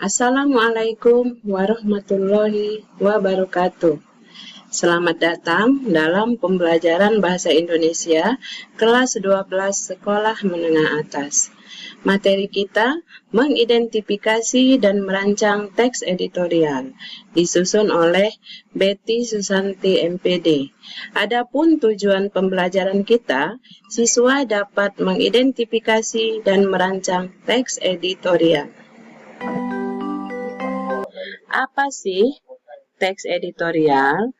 Assalamualaikum warahmatullahi wabarakatuh. Selamat datang dalam pembelajaran Bahasa Indonesia kelas 12 Sekolah Menengah Atas. Materi kita mengidentifikasi dan merancang teks editorial, disusun oleh Betty Susanti MPD. Adapun tujuan pembelajaran kita, siswa dapat mengidentifikasi dan merancang teks editorial. Apa sih teks editorial?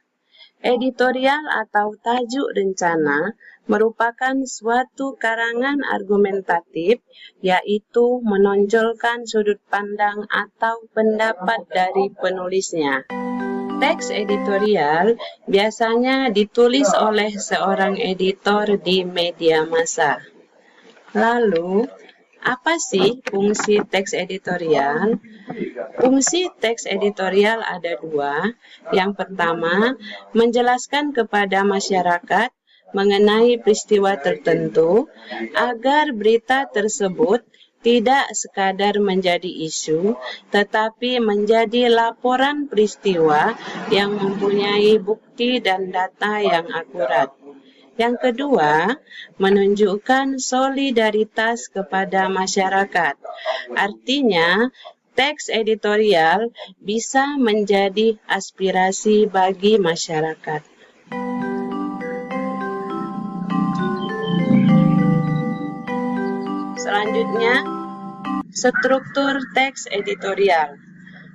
Editorial atau tajuk rencana merupakan suatu karangan argumentatif, yaitu menonjolkan sudut pandang atau pendapat dari penulisnya. Teks editorial biasanya ditulis oleh seorang editor di media massa. Lalu, apa sih fungsi teks editorial? Fungsi teks editorial ada dua. Yang pertama, menjelaskan kepada masyarakat mengenai peristiwa tertentu agar berita tersebut tidak sekadar menjadi isu, tetapi menjadi laporan peristiwa yang mempunyai bukti dan data yang akurat. Yang kedua, menunjukkan solidaritas kepada masyarakat. Artinya, teks editorial bisa menjadi aspirasi bagi masyarakat. Selanjutnya, struktur teks editorial.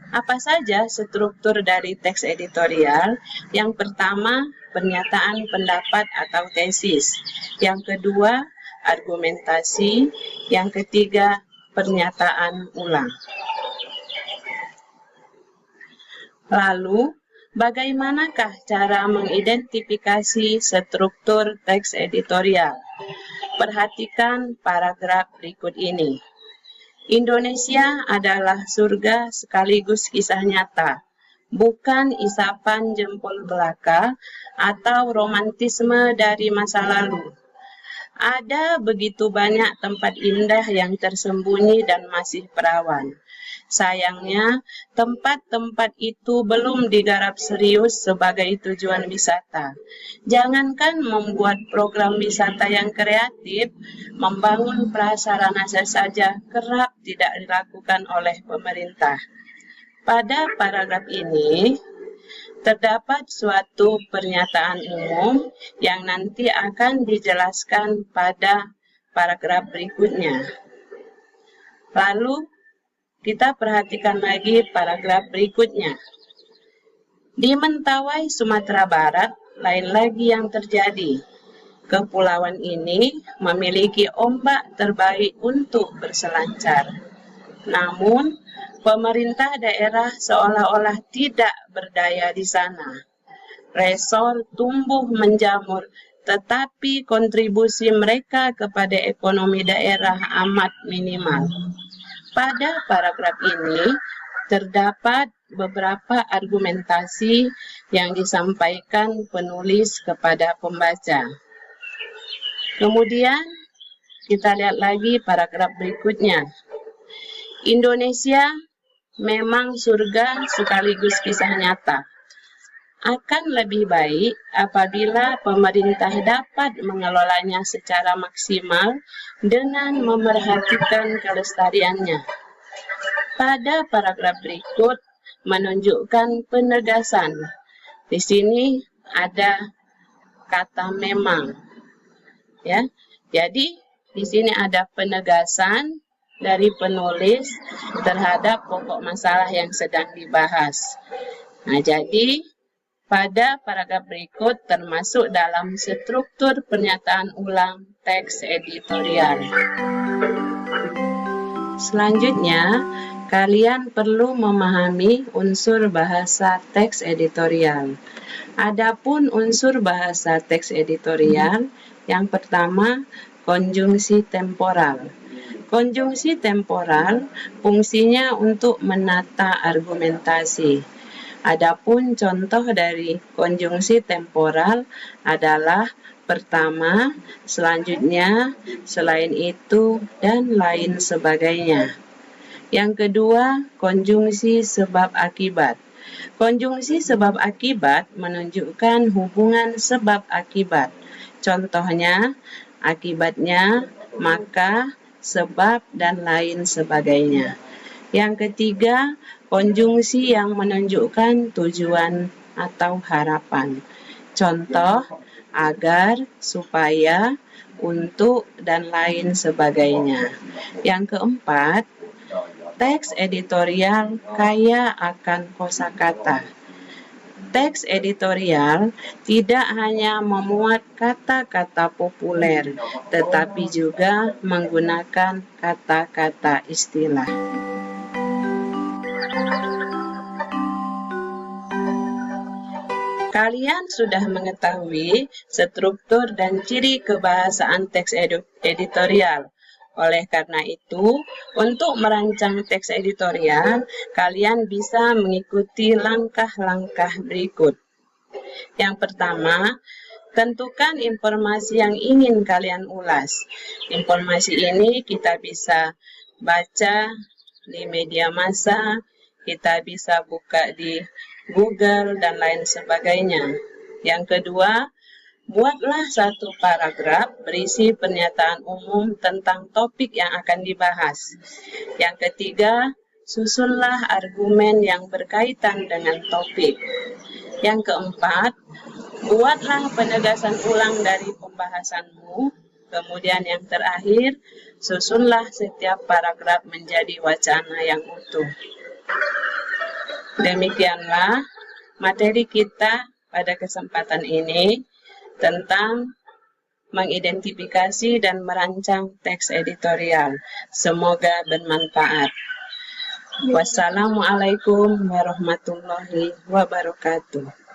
Apa saja struktur dari teks editorial? Yang pertama, pernyataan pendapat atau tesis. Yang kedua, argumentasi. Yang ketiga, pernyataan ulang. Lalu, bagaimanakah cara mengidentifikasi struktur teks editorial? Perhatikan paragraf berikut ini. Indonesia adalah surga sekaligus kisah nyata, bukan isapan jempol belaka atau romantisme dari masa lalu. Ada begitu banyak tempat indah yang tersembunyi dan masih perawan. Sayangnya, tempat-tempat itu belum digarap serius sebagai tujuan wisata. Jangankan membuat program wisata yang kreatif, membangun prasarana saja kerap tidak dilakukan oleh pemerintah. Pada paragraf ini, terdapat suatu pernyataan umum yang nanti akan dijelaskan pada paragraf berikutnya. Lalu, kita perhatikan lagi paragraf berikutnya. Di Mentawai, Sumatera Barat, lain lagi yang terjadi. Kepulauan ini memiliki ombak terbaik untuk berselancar. Namun, pemerintah daerah seolah-olah tidak berdaya di sana. Resor tumbuh menjamur, tetapi kontribusi mereka kepada ekonomi daerah amat minimal. Pada paragraf ini, terdapat beberapa argumentasi yang disampaikan penulis kepada pembaca. Kemudian, kita lihat lagi paragraf berikutnya. Indonesia memang surga sekaligus kisah nyata. Akan lebih baik apabila pemerintah dapat mengelolanya secara maksimal dengan memerhatikan kelestariannya. Pada paragraf berikut menunjukkan penegasan. Di sini ada kata memang. Ya. Jadi di sini ada penegasan dari penulis terhadap pokok masalah yang sedang dibahas. Nah, jadi pada paragraf berikut termasuk dalam struktur pernyataan ulang teks editorial. Selanjutnya, kalian perlu memahami unsur bahasa teks editorial. Adapun unsur bahasa teks editorial, yang pertama, konjungsi temporal. Konjungsi temporal fungsinya untuk menata argumentasi. Adapun contoh dari konjungsi temporal adalah pertama, selanjutnya, selain itu, dan lain sebagainya. Yang kedua, konjungsi sebab akibat. Konjungsi sebab akibat menunjukkan hubungan sebab akibat. Contohnya, akibatnya, maka, sebab, dan lain sebagainya. Yang ketiga, konjungsi yang menunjukkan tujuan atau harapan. Contoh, agar, supaya, untuk, dan lain sebagainya. Yang keempat, teks editorial kaya akan kosakata. Teks editorial tidak hanya memuat kata-kata populer, tetapi juga menggunakan kata-kata istilah. Kalian sudah mengetahui struktur dan ciri kebahasaan teks editorial. Oleh karena itu, untuk merancang teks editorial, kalian bisa mengikuti langkah-langkah berikut. Yang pertama, tentukan informasi yang ingin kalian ulas. Informasi ini kita bisa baca di media massa, kita bisa buka di Google, dan lain sebagainya. Yang kedua, buatlah satu paragraf berisi pernyataan umum tentang topik yang akan dibahas. Yang ketiga, susunlah argumen yang berkaitan dengan topik. Yang keempat, buatlah penegasan ulang dari pembahasanmu. Kemudian yang terakhir, susunlah setiap paragraf menjadi wacana yang utuh. Demikianlah materi kita pada kesempatan ini tentang mengidentifikasi dan merancang teks editorial. Semoga bermanfaat. Wassalamualaikum warahmatullahi wabarakatuh.